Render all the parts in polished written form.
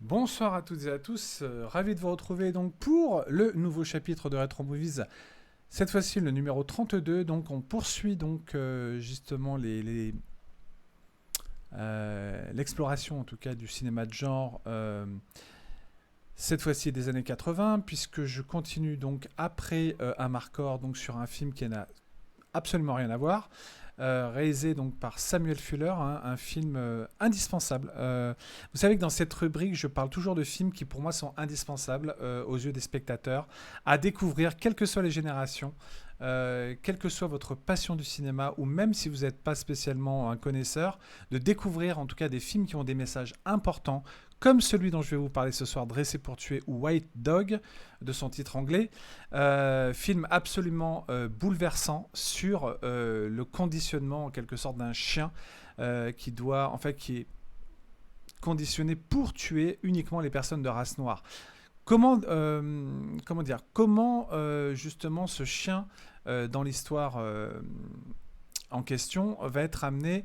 Bonsoir à toutes et à tous, ravi de vous retrouver donc pour le nouveau chapitre de Retro Movies. Cette fois-ci le numéro 32, donc on poursuit donc justement l'exploration en tout cas du cinéma de genre, cette fois-ci des années 80, puisque je continue donc après Amarcord donc sur un film qui n'a absolument rien à voir, réalisé donc par Samuel Fuller, hein, un film indispensable. Vous savez que dans cette rubrique, je parle toujours de films qui pour moi sont indispensables aux yeux des spectateurs, à découvrir, quelles que soient les générations. Quelle que soit votre passion du cinéma, ou même si vous n'êtes pas spécialement un connaisseur, de découvrir en tout cas des films qui ont des messages importants, comme celui dont je vais vous parler ce soir, Dressé pour tuer, ou White Dog, de son titre anglais. Film absolument bouleversant sur le conditionnement en quelque sorte d'un chien qui est conditionné pour tuer uniquement les personnes de race noire. Comment justement ce chien dans l'histoire en question va être amené,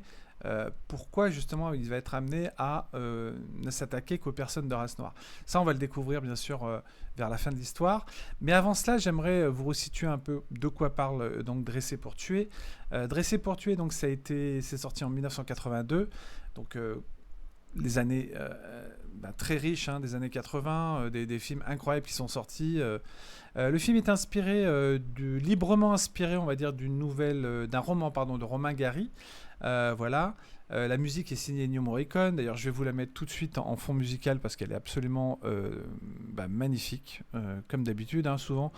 pourquoi justement il va être amené à ne s'attaquer qu'aux personnes de race noire. Ça, on va le découvrir bien sûr vers la fin de l'histoire. Mais avant cela, j'aimerais vous resituer un peu de quoi parle donc Dressé pour tuer. Dressé pour tuer, donc c'est sorti en 1982. Donc les années très riches, hein, des années 80, des films incroyables qui sont sortis. Le film est librement inspiré, on va dire, d'un roman, pardon, de Romain Gary. Voilà. La musique est signée Ennio Morricone. D'ailleurs, je vais vous la mettre tout de suite en fond musical parce qu'elle est absolument magnifique, comme d'habitude, hein, souvent.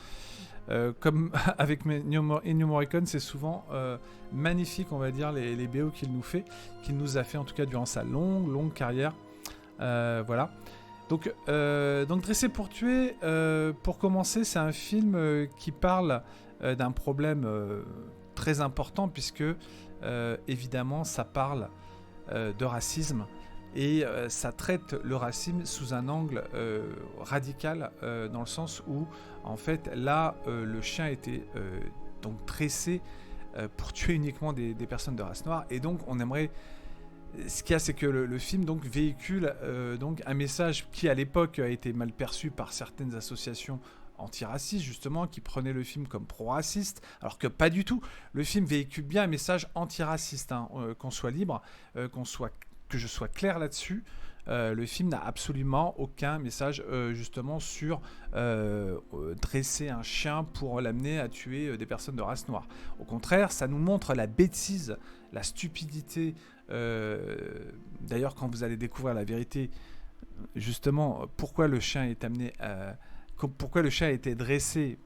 Comme avec Ennio Morricone, c'est souvent magnifique, on va dire, les BO qu'il nous a fait en tout cas durant sa longue carrière. Voilà. Donc Dressé pour tuer, pour commencer, c'est un film qui parle d'un problème très important, puisque évidemment ça parle de racisme, et ça traite le racisme sous un angle radical, dans le sens où en fait là le chien était donc dressé pour tuer uniquement des personnes de race noire, et donc on aimerait, ce qu'il y a, c'est que le film donc véhicule donc un message qui à l'époque a été mal perçu par certaines associations antiracistes, justement, qui prenaient le film comme pro-raciste, alors que pas du tout. Le film véhicule bien un message antiraciste, hein, qu'on soit libre, que je sois clair là-dessus. Le film n'a absolument aucun message justement sur dresser un chien pour l'amener à tuer des personnes de race noire. Au contraire, ça nous montre la bêtise, la stupidité. D'ailleurs, quand vous allez découvrir la vérité, justement, pourquoi le chien a été dressé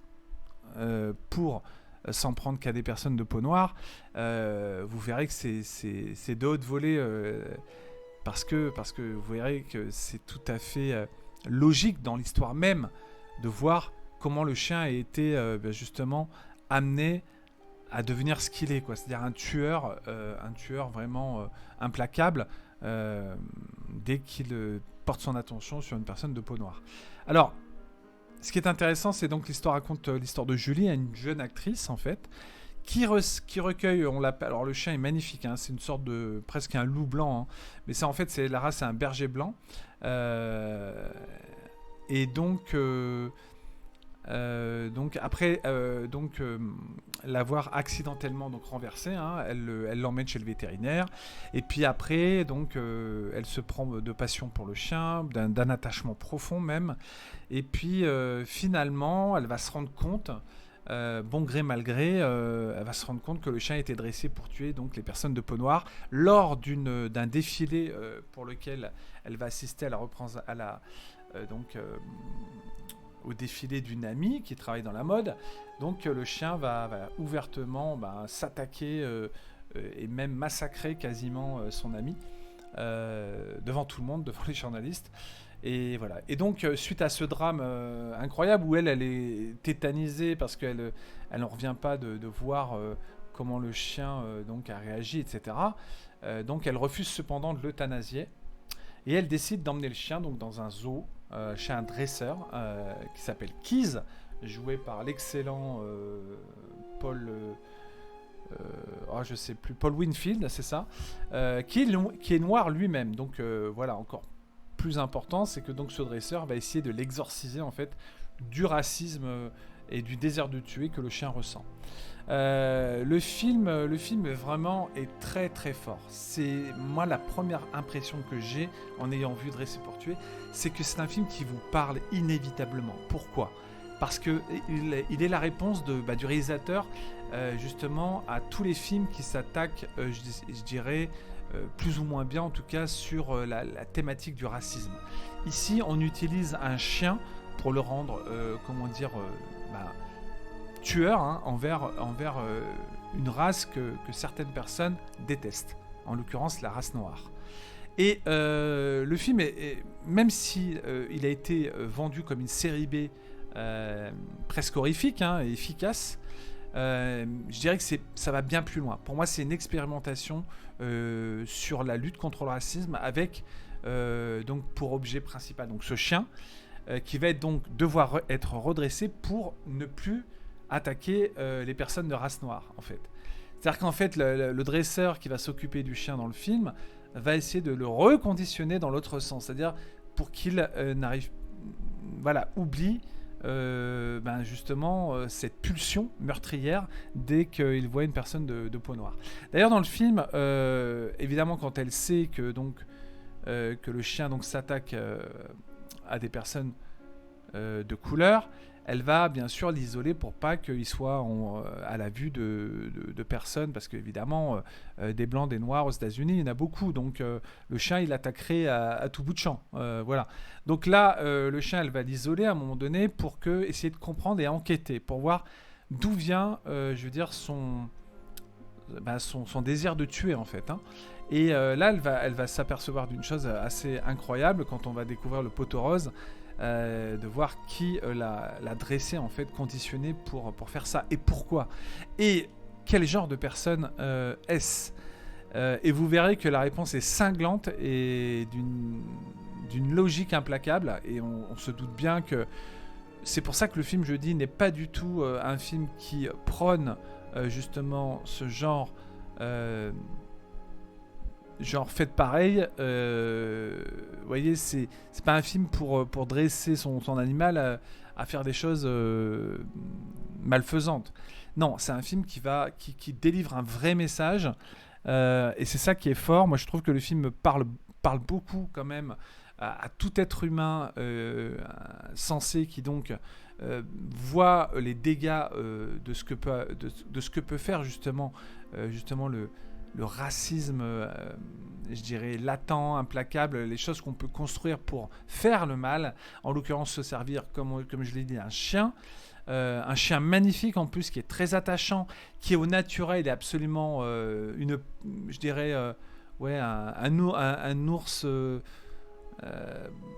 pour s'en prendre qu'à des personnes de peau noire, vous verrez que c'est de haute volée, parce que vous verrez que c'est tout à fait logique dans l'histoire même de voir comment le chien a été justement amené à devenir ce qu'il est, quoi. C'est-à-dire un tueur vraiment implacable dès qu'il porte son attention sur une personne de peau noire. Alors, ce qui est intéressant, c'est donc raconte l'histoire de Julie, une jeune actrice en fait, qui recueille, on l'appelle, alors le chien est magnifique, hein, c'est une sorte de, presque un loup blanc, hein, mais ça en fait c'est la race, c'est un berger blanc, et donc après l'avoir accidentellement donc renversé, hein, elle l'emmène chez le vétérinaire, et puis après donc elle se prend de passion pour le chien, d'un attachement profond même, et puis finalement elle va se rendre compte, bon gré mal gré, elle va se rendre compte que le chien était dressé pour tuer donc les personnes de peau noire lors d'un défilé pour lequel elle va assister au défilé d'une amie qui travaille dans la mode. Donc le chien va ouvertement s'attaquer et même massacrer quasiment son amie devant tout le monde, devant les journalistes. Et voilà. Et donc suite à ce drame incroyable où elle est tétanisée parce elle n'en revient pas de voir comment le chien donc a réagi, etc. Donc elle refuse cependant de l'euthanasier. Et elle décide d'emmener le chien donc dans un zoo chez un dresseur qui s'appelle Keys, joué par l'excellent Paul. Je sais plus, Paul Winfield, c'est ça, qui est noir lui-même. Donc voilà, encore plus important, c'est que donc ce dresseur va essayer de l'exorciser en fait du racisme et du désir de tuer que le chien ressent. Le film vraiment est très très fort. C'est moi la première impression que j'ai en ayant vu Dressé pour tuer, c'est que c'est un film qui vous parle inévitablement. Pourquoi ? Parce que il est la réponse du réalisateur justement à tous les films qui s'attaquent, je dirais, plus ou moins bien en tout cas sur la thématique du racisme. Ici, on utilise un chien pour le rendre, tueur envers une race que certaines personnes détestent, en l'occurrence la race noire. Et le film, même si il a été vendu comme une série B presque horrifique et efficace, je dirais que ça va bien plus loin. Pour moi, c'est une expérimentation sur la lutte contre le racisme avec donc pour objet principal donc ce chien qui va donc devoir être redressé pour ne plus attaquer les personnes de race noire en fait. C'est-à-dire qu'en fait le dresseur qui va s'occuper du chien dans le film va essayer de le reconditionner dans l'autre sens, c'est-à-dire pour qu'il oublie justement cette pulsion meurtrière dès qu'il voit une personne de peau noire. D'ailleurs dans le film, évidemment quand elle sait que le chien donc s'attaque à des personnes de couleur, elle va bien sûr l'isoler pour pas qu'il soit à la vue de personnes, parce qu'évidemment des blancs, des noirs aux États-Unis, il y en a beaucoup, donc le chien il attaquerait à tout bout de champ. Voilà. Donc là, le chien elle va l'isoler à un moment donné pour essayer de comprendre et enquêter, pour voir d'où vient, son désir de tuer en fait. Et là, elle va s'apercevoir d'une chose assez incroyable quand on va découvrir le poteau rose. De voir qui l'a dressé en fait, conditionné pour faire ça et pourquoi et quel genre de personne est-ce, et vous verrez que la réponse est cinglante et d'une logique implacable, et on se doute bien que c'est pour ça que le film, je dis, n'est pas du tout un film qui prône justement ce genre faites pareil, vous voyez, c'est pas un film pour dresser son animal à faire des choses malfaisantes. Non, c'est un film qui délivre un vrai message, et c'est ça qui est fort. Moi je trouve que le film parle beaucoup quand même à tout être humain sensé qui donc voit les dégâts de ce que peut faire justement le racisme, je dirais, latent, implacable, les choses qu'on peut construire pour faire le mal, en l'occurrence se servir, comme je l'ai dit, un chien magnifique en plus, qui est très attachant, qui est au naturel, il est absolument un ours...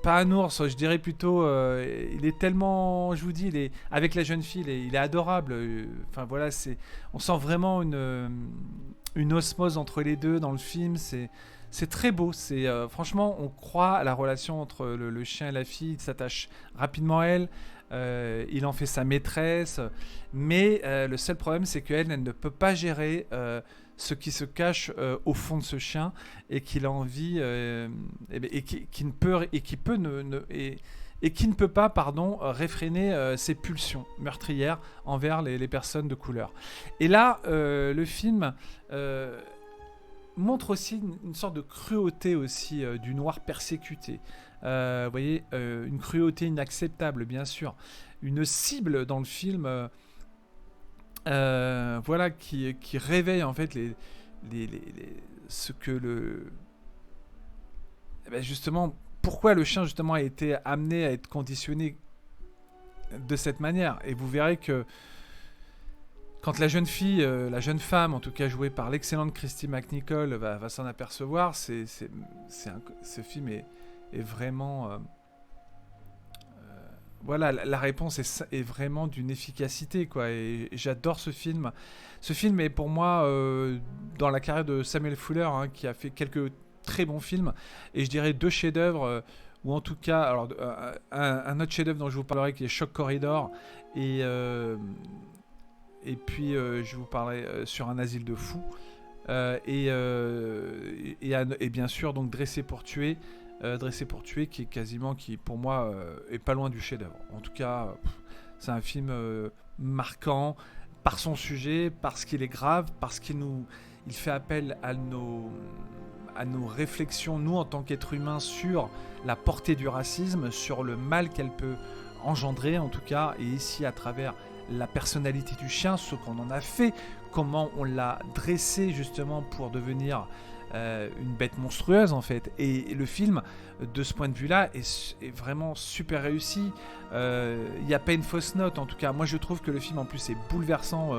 pas un ours, je dirais plutôt, il est tellement, je vous dis, avec la jeune fille, il est adorable. Enfin voilà, on sent vraiment une osmose entre les deux dans le film. C'est très beau. Franchement, on croit à la relation entre le chien et la fille. Il s'attache rapidement à elle. Il en fait sa maîtresse. Mais le seul problème, c'est qu'elle ne peut pas gérer ce qui se cache au fond de ce chien, et qu'il a envie et qui ne peut pas réfréner ses pulsions meurtrières envers les personnes de couleur. Et là, le film montre aussi une sorte de cruauté aussi du noir persécuté. Vous voyez, une cruauté inacceptable, bien sûr. Une cible dans le film, qui réveille en fait ce que justement, pourquoi le chien justement a été amené à être conditionné de cette manière. Et vous verrez que quand la jeune femme en tout cas jouée par l'excellente Christy McNichol va s'en apercevoir, ce film est vraiment la réponse est vraiment d'une efficacité, quoi. Et j'adore ce film. Ce film est pour moi dans la carrière de Samuel Fuller, qui a fait quelques très bons films, et je dirais 2 chefs-d'œuvre, ou en tout cas, alors un autre chef-d'œuvre dont je vous parlerai qui est Shock Corridor, et puis je vous parlerai sur Un asile de fous, et bien sûr donc Dressé pour tuer. Dressé pour tuer, qui pour moi est pas loin du chef-d'œuvre. En tout cas, c'est un film marquant par son sujet, parce qu'il est grave, parce il fait appel à nos réflexions, nous en tant qu'êtres humains, sur la portée du racisme, sur le mal qu'elle peut engendrer en tout cas, et ici à travers la personnalité du chien, ce qu'on en a fait, comment on l'a dressé justement pour devenir une bête monstrueuse en fait. Et le film, de ce point de vue-là, est vraiment super réussi. Il n'y a pas une fausse note, en tout cas. Moi, je trouve que le film, en plus, est bouleversant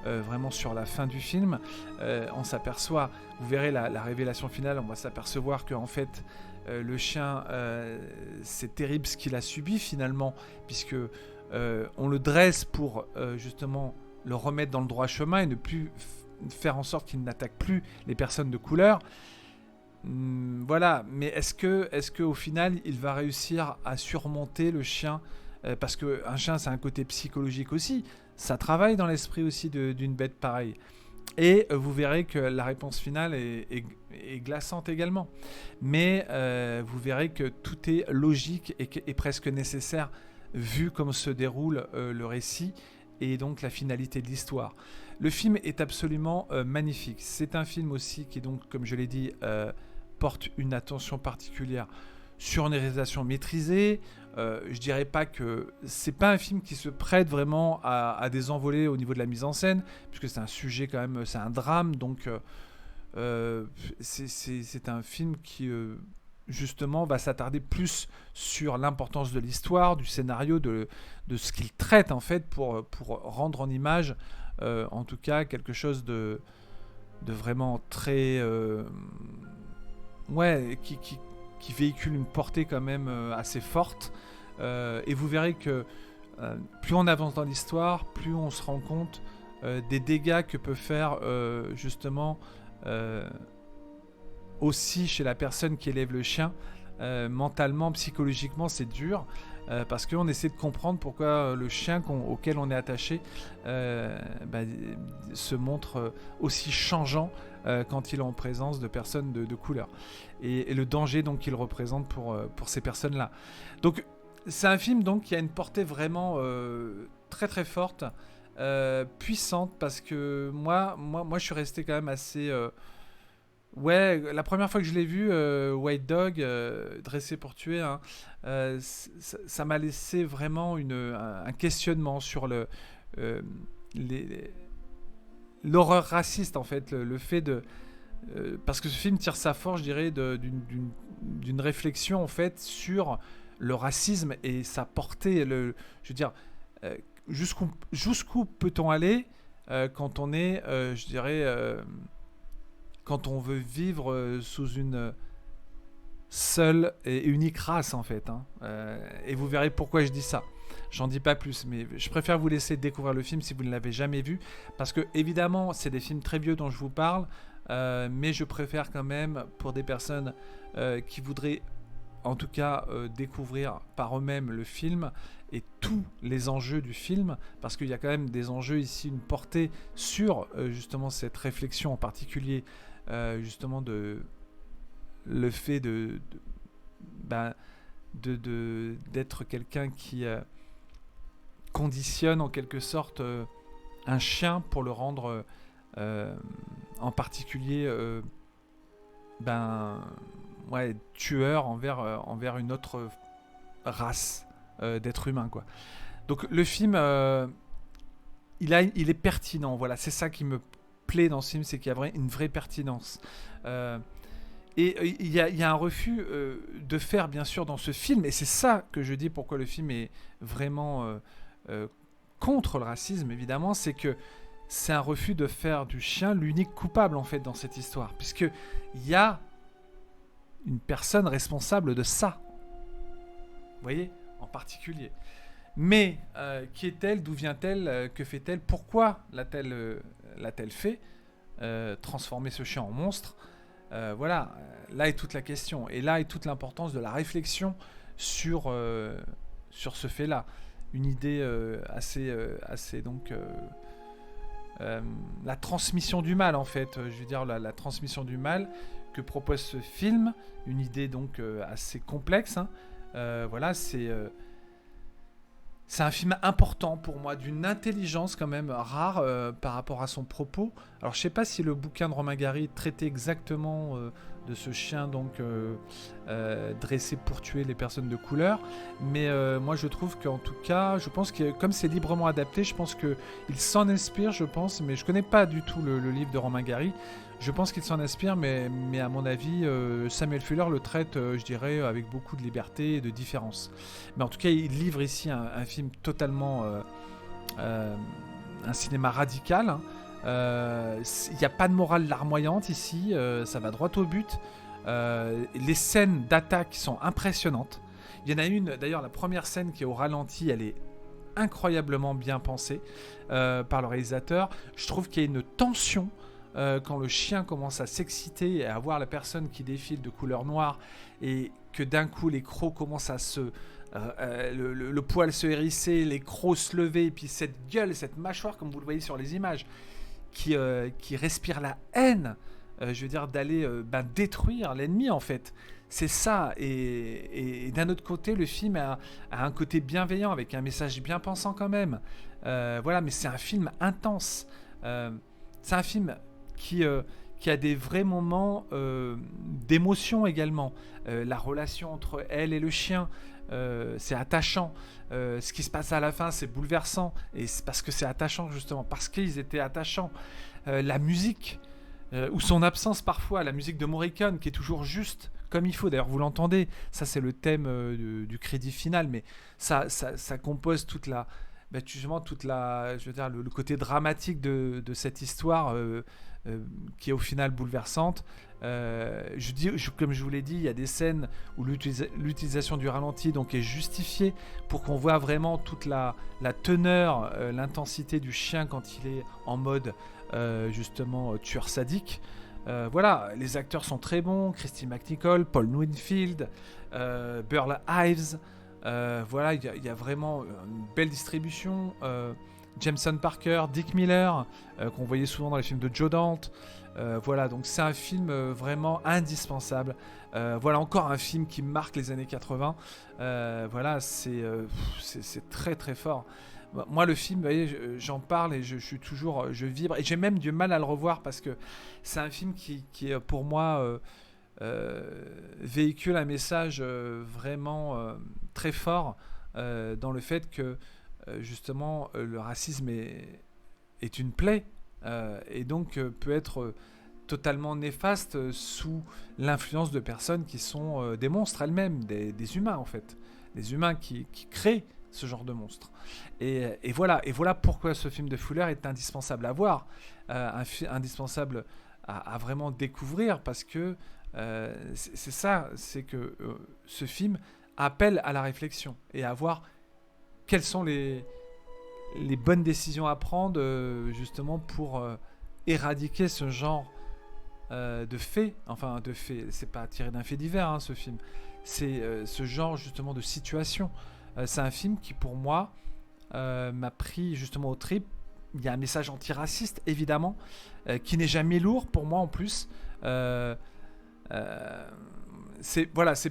vraiment sur la fin du film. On s'aperçoit, vous verrez la révélation finale, on va s'apercevoir que en fait, le chien, c'est terrible ce qu'il a subi finalement, puisque on le dresse pour justement le remettre dans le droit chemin et ne plus faire en sorte qu'il n'attaque plus les personnes de couleur. Voilà, mais est-ce que au final il va réussir à surmonter le chien, parce qu'un chien c'est un côté psychologique aussi, ça travaille dans l'esprit aussi d'une bête pareille. Et vous verrez que la réponse finale est glaçante également. Mais vous verrez que tout est logique et presque nécessaire vu comme se déroule le récit et donc la finalité de l'histoire. Le film est absolument magnifique. C'est un film aussi qui, donc, comme je l'ai dit, porte une attention particulière sur une réalisation maîtrisée. Je dirais pas que c'est pas un film qui se prête vraiment à des envolées au niveau de la mise en scène, puisque c'est un sujet quand même, c'est un drame, donc c'est un film qui justement va s'attarder plus sur l'importance de l'histoire, du scénario, de ce qu'il traite en fait pour rendre en image en tout cas quelque chose de vraiment très ouais, qui véhicule une portée quand même assez forte, et vous verrez que plus on avance dans l'histoire, plus on se rend compte des dégâts que peut faire justement aussi chez la personne qui élève le chien. Mentalement, psychologiquement, c'est dur, parce qu'on essaie de comprendre pourquoi le chien auquel on est attaché se montre aussi changeant quand il est en présence de personnes de couleur, et le danger donc qu'il représente pour ces personnes-là. Donc c'est un film donc qui a une portée vraiment très très forte, puissante, parce que moi je suis resté quand même assez ouais, la première fois que je l'ai vu, White Dog, dressé pour tuer, hein, ça m'a laissé vraiment un questionnement sur les- l'horreur raciste, en fait, le fait de... parce que ce film tire sa force, je dirais, d'une réflexion, en fait, sur le racisme et sa portée. Je veux dire, euh, jusqu'où peut-on aller quand on est, je dirais... quand on veut vivre sous une seule et unique race en fait, hein. Et vous verrez pourquoi je dis ça. J'en dis pas plus, mais je préfère vous laisser découvrir le film si vous ne l'avez jamais vu, parce que évidemment c'est des films très vieux dont je vous parle, mais je préfère quand même pour des personnes qui voudraient en tout cas découvrir par eux-mêmes le film et tous les enjeux du film, parce qu'il y a quand même des enjeux ici, une portée sur justement cette réflexion en particulier, justement le fait d'être quelqu'un qui conditionne en quelque sorte un chien pour le rendre en particulier ouais, tueur envers une autre race d'êtres humains, quoi. Donc le film il est pertinent, voilà, c'est ça qui me plaît dans ce film, c'est qu'il y a une vraie pertinence. Et il y a un refus de faire, bien sûr, dans ce film, et c'est ça que je dis pourquoi le film est vraiment contre le racisme, évidemment, c'est que c'est un refus de faire du chien l'unique coupable, en fait, dans cette histoire, puisqu'il y a une personne responsable de ça. Vous voyez, en particulier. Mais qui est-elle? D'où vient-elle? Que fait-elle? Pourquoi l'a-t-elle fait? Transformer ce chien en monstre? Voilà, là est toute la question. Et là est toute l'importance de la réflexion sur ce fait-là. Une idée assez donc... la transmission du mal, en fait. Je veux dire, la transmission du mal que propose ce film, une idée donc assez complexe. Hein. Voilà, c'est un film important pour moi, d'une intelligence quand même rare par rapport à son propos. Alors je sais pas si le bouquin de Romain Gary traitait exactement de ce chien donc dressé pour tuer les personnes de couleur, mais moi je trouve qu'en tout cas, je pense que comme c'est librement adapté, je pense qu'il s'en inspire, je pense, mais je connais pas du tout le livre de Romain Gary. Je pense qu'il s'en inspire, mais à mon avis, Samuel Fuller le traite, je dirais, avec beaucoup de liberté et de différence. Mais en tout cas, il livre ici un film totalement... un cinéma radical. Hein. Il n'y a pas de morale larmoyante ici, ça va droit au but. Les scènes d'attaque sont impressionnantes. Il y en a une, d'ailleurs, la première scène qui est au ralenti, elle est incroyablement bien pensée par le réalisateur. Je trouve qu'il y a une tension quand le chien commence à s'exciter et à voir la personne qui défile de couleur noire et que d'un coup les crocs commencent à le poil se hérisser, les crocs se lever, et puis cette gueule, cette mâchoire, comme vous le voyez sur les images, qui respire la haine, je veux dire, d'aller détruire l'ennemi en fait. C'est ça, et d'un autre côté, le film a un côté bienveillant, avec un message bien pensant quand même. Voilà, mais c'est un film intense. C'est un film qui a des vrais moments d'émotion également. La relation entre elle et le chien, c'est attachant. Ce qui se passe à la fin, c'est bouleversant. Et c'est parce que c'est attachant, justement, parce qu'ils étaient attachants. La musique, ou son absence parfois, la musique de Morricone, qui est toujours juste, comme il faut. D'ailleurs, vous l'entendez, ça c'est le thème du crédit final, mais ça compose toute la... justement, je veux dire, le côté dramatique de cette histoire qui est au final bouleversante. Comme je vous l'ai dit, il y a des scènes où l'utilisation du ralenti donc est justifiée pour qu'on voit vraiment toute la teneur, l'intensité du chien quand il est en mode justement tueur sadique. Voilà, les acteurs sont très bons, Christy McNichol, Paul Winfield, Burl Ives. Voilà, il y a vraiment une belle distribution. Jameson Parker, Dick Miller, qu'on voyait souvent dans les films de Joe Dante. Voilà, donc c'est un film vraiment indispensable. Voilà, encore un film qui marque les années 80. Voilà, c'est très très fort. Moi, le film, vous voyez, j'en parle et je suis toujours, je vibre. Et j'ai même du mal à le revoir parce que c'est un film qui pour moi, véhicule un message vraiment très fort dans le fait que justement le racisme est une plaie et donc peut être totalement néfaste sous l'influence de personnes qui sont des monstres elles-mêmes, des humains en fait, des humains qui créent ce genre de monstres. Et voilà pourquoi ce film de Fuller est indispensable à voir, indispensable à vraiment découvrir, parce que c'est ça, c'est que ce film appelle à la réflexion et à voir quelles sont les bonnes décisions à prendre justement pour éradiquer ce genre de faits. Enfin, de faits, c'est pas tiré d'un fait divers, hein, ce film. C'est ce genre justement de situation. C'est un film qui, pour moi, m'a pris justement au trip. Il y a un message antiraciste, évidemment, qui n'est jamais lourd pour moi en plus. C'est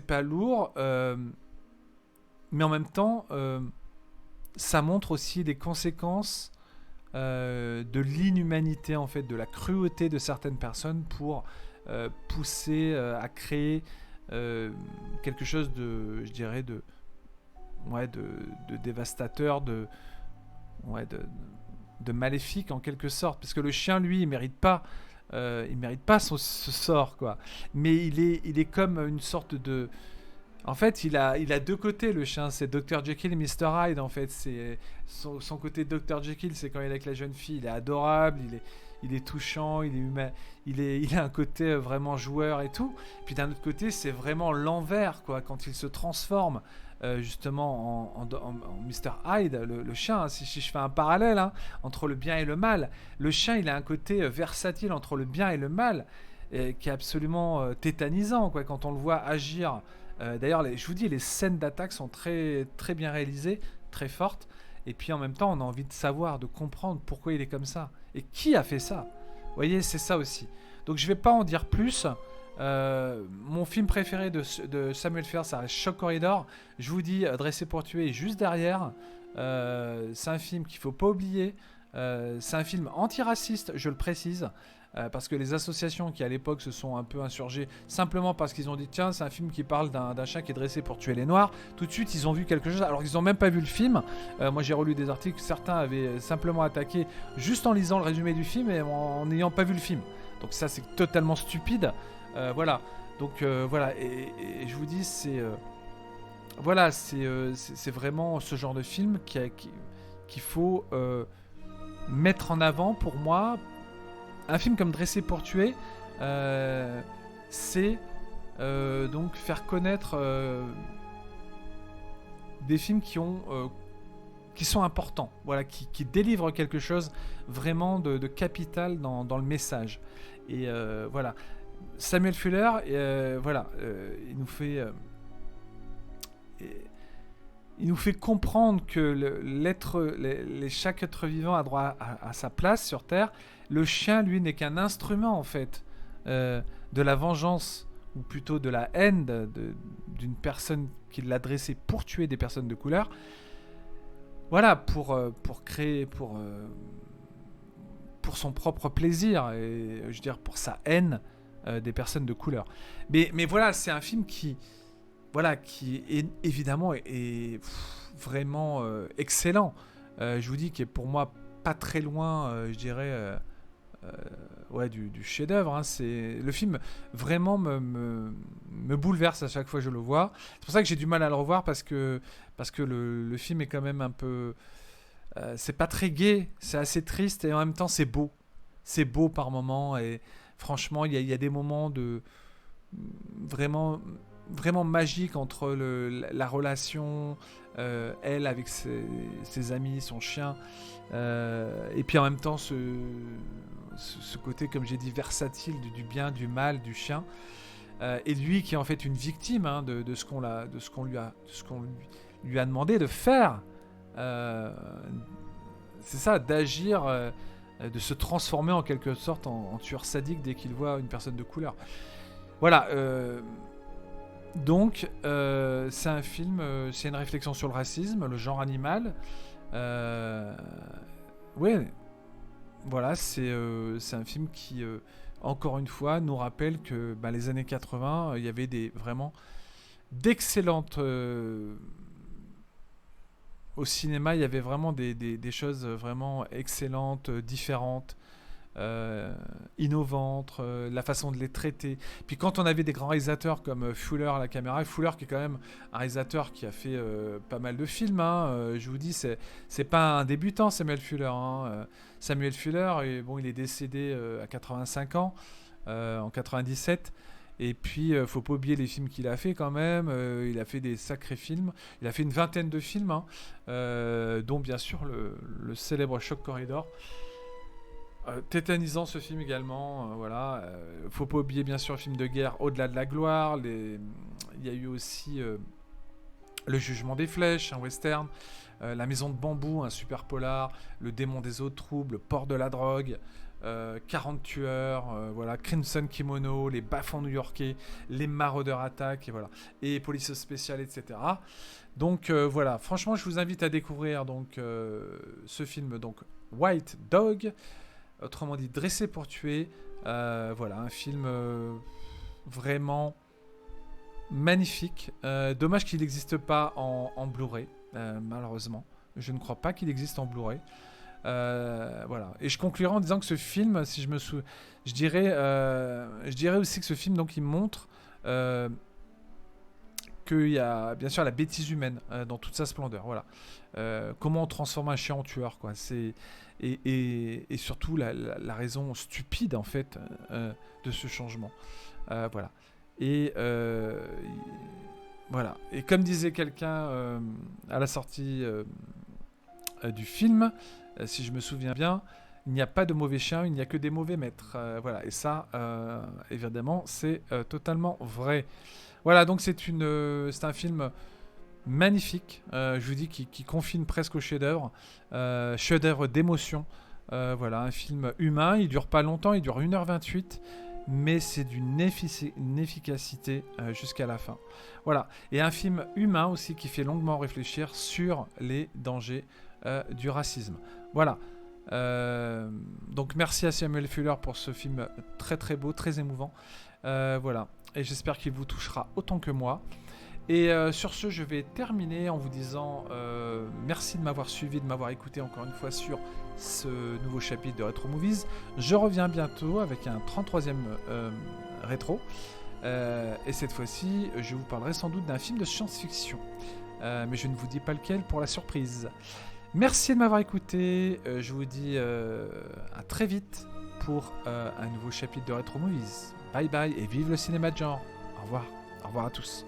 pas lourd, mais en même temps, ça montre aussi des conséquences de l'inhumanité, en fait, de la cruauté de certaines personnes pour pousser à créer quelque chose de, je dirais, de dévastateur, de maléfique en quelque sorte, parce que le chien, lui, il mérite pas ce sort, quoi. Mais il est comme une sorte de... En fait, il a deux côtés, le chien. C'est Dr. Jekyll et Mr. Hyde, en fait. C'est son côté Dr. Jekyll, c'est quand il est avec la jeune fille. Il est adorable, il est touchant, il est humain. Il a un côté vraiment joueur et tout. Puis d'un autre côté, c'est vraiment l'envers, quoi. Quand il se transforme, justement, en Mr. Hyde, le chien, hein, si je fais un parallèle hein, entre le bien et le mal. Le chien, il a un côté versatile entre le bien et le mal, qui est absolument tétanisant, quoi, quand on le voit agir. D'ailleurs, je vous dis, les scènes d'attaque sont très, très bien réalisées, très fortes. Et puis en même temps, on a envie de savoir, de comprendre pourquoi il est comme ça. Et qui a fait ça. Vous voyez, c'est ça aussi. Donc je ne vais pas en dire plus. Mon film préféré de Samuel Fer, ça reste Shock Corridor. Je vous dis, Dressé pour tuer est juste derrière. C'est un film qu'il faut pas oublier. C'est un film antiraciste, je le précise. Parce que les associations qui à l'époque se sont un peu insurgées simplement parce qu'ils ont dit tiens c'est un film qui parle d'un chien qui est dressé pour tuer les noirs, tout de suite ils ont vu quelque chose alors qu'ils n'ont même pas vu le film. Moi j'ai relu des articles, certains avaient simplement attaqué juste en lisant le résumé du film et en n'ayant pas vu le film, donc ça c'est totalement stupide. Voilà, donc voilà, et je vous dis c'est voilà, c'est vraiment ce genre de film qu'il faut mettre en avant pour moi. Un film comme Dressé pour tuer, c'est donc faire connaître des films qui sont importants, voilà, qui délivrent quelque chose vraiment de capital dans le message. Et voilà, Samuel Fuller, voilà, il nous fait comprendre que chaque être vivant a droit à sa place sur Terre. Le chien, lui, n'est qu'un instrument, en fait, de la vengeance, ou plutôt de la haine d'une personne qui l'a dressé pour tuer des personnes de couleur. Voilà, pour créer, pour son propre plaisir, et je veux dire, pour sa haine des personnes de couleur. Mais voilà, c'est un film qui est évidemment est vraiment excellent. Je vous dis qu'il est pour moi pas très loin, je dirais, du chef-d'œuvre. Hein. Le film vraiment me bouleverse à chaque fois que je le vois. C'est pour ça que j'ai du mal à le revoir parce que le film est quand même un peu, c'est pas très gai, c'est assez triste et en même temps c'est beau. C'est beau par moments et franchement il y a des moments de vraiment magique entre la relation, elle avec ses amis, son chien, et puis en même temps ce côté, comme j'ai dit, versatile du bien, du mal, du chien, et lui qui est en fait une victime de ce qu'on lui a demandé de faire. C'est ça, d'agir, de se transformer en quelque sorte en tueur sadique dès qu'il voit une personne de couleur. Voilà. Donc, c'est un film, c'est une réflexion sur le racisme, le genre animal. Ouais, voilà, c'est un film qui, encore une fois, nous rappelle que les années 80, il y avait vraiment d'excellentes... au cinéma, il y avait vraiment des choses vraiment excellentes, différentes. Innovantes, la façon de les traiter. Puis quand on avait des grands réalisateurs comme Fuller à la caméra, Fuller qui est quand même un réalisateur qui a fait pas mal de films, je vous dis, c'est pas un débutant Samuel Fuller. Samuel Fuller, il est décédé à 85 ans, en 97. Et puis, faut pas oublier les films qu'il a fait quand même. Il a fait des sacrés films. Il a fait une vingtaine de films, dont bien sûr le célèbre Shock Corridor. Tétanisant ce film également, voilà. Faut pas oublier bien sûr le film de guerre Au-delà de la gloire. Il y a eu aussi Le Jugement des Flèches, un western. La Maison de Bambou, un super polar. Le Démon des eaux troubles, Port de la drogue. 40 tueurs, voilà. Crimson Kimono, Les bas-fonds new-yorkais, Les Maraudeurs attaquent, et voilà. Et Police spéciale, etc. Donc voilà. Franchement, je vous invite à découvrir donc ce film, donc White Dog. Autrement dit, Dressé pour tuer. Voilà, un film vraiment magnifique. Dommage qu'il n'existe pas en Blu-ray, malheureusement. Je ne crois pas qu'il existe en Blu-ray. Voilà. Et je conclurai en disant que ce film, si je me souviens, je dirais aussi que ce film, donc, il montre qu'il y a bien sûr la bêtise humaine dans toute sa splendeur. Voilà. Comment on transforme un chien en tueur, quoi. Et surtout la raison stupide en fait de ce changement. Voilà. Et voilà. Et comme disait quelqu'un à la sortie du film, si je me souviens bien, il n'y a pas de mauvais chiens, il n'y a que des mauvais maîtres. Voilà. Et ça, évidemment, c'est totalement vrai. Voilà. Donc c'est un film magnifique, je vous dis, qui confine presque au chef-d'œuvre, chef-d'œuvre d'émotion. Voilà, un film humain, il dure pas longtemps, il dure 1h28. mais c'est une efficacité jusqu'à la fin. Voilà. Et un film humain aussi qui fait longuement réfléchir sur les dangers du racisme. Voilà. Donc merci à Samuel Fuller pour ce film très très beau, très émouvant. Voilà. Et j'espère qu'il vous touchera autant que moi. Et sur ce, je vais terminer en vous disant merci de m'avoir suivi, de m'avoir écouté encore une fois sur ce nouveau chapitre de Retro Movies. Je reviens bientôt avec un 33e rétro. Et cette fois-ci, je vous parlerai sans doute d'un film de science-fiction. Mais je ne vous dis pas lequel pour la surprise. Merci de m'avoir écouté. Je vous dis à très vite pour un nouveau chapitre de Retro Movies. Bye bye et vive le cinéma de genre. Au revoir. Au revoir à tous.